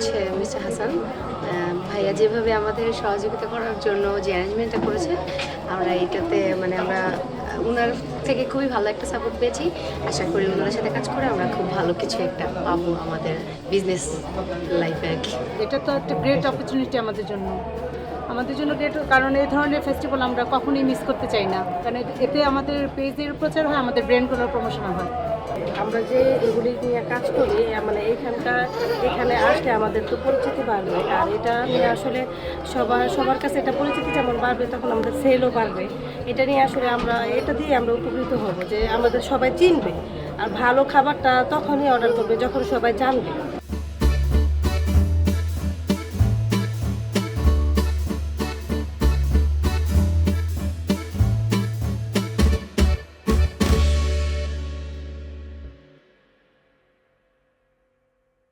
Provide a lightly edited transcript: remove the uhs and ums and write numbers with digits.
হচ্ছে মিস্টার হাসান। ভাইয়া যেভাবে আমাদের সহযোগিতা করার জন্য যে অ্যারেঞ্জমেন্টটা করেছে, আমরা এটাতে মানে আমরা ওনার থেকে খুবই ভালো একটা সাপোর্ট পেয়েছি। আশা করি ওনার সাথে কাজ করে আমরা খুব ভালো কিছু একটা পাবো আমাদের বিজনেস লাইফে আর কি। এটা তো একটা গ্রেট অপরচুনিটি আমাদের জন্য গ্রেট, কারণ এই ধরনের ফেস্টিভ্যাল আমরা কখনোই মিস করতে চাই না, কারণ এতে আমাদের পেজের প্রচার হয়, আমাদের ব্র্যান্ডগুলোর প্রমোশন হয়। আমরা যে এগুলি নিয়ে কাজ করি মানে এখানে আসলে আমাদের তো পরিচিতি বাড়বে, আর এটা নিয়ে আসলে সবার কাছে এটা পরিচিতি যেমন বাড়বে, তখন আমাদের সেলও বাড়বে। এটা নিয়ে আসলে এটা দিয়ে আমরা উপকৃত হব যে আমাদের সবাই চিনবে, আর ভালো খাবারটা তখনই অর্ডার করবে যখন সবাই জানবে।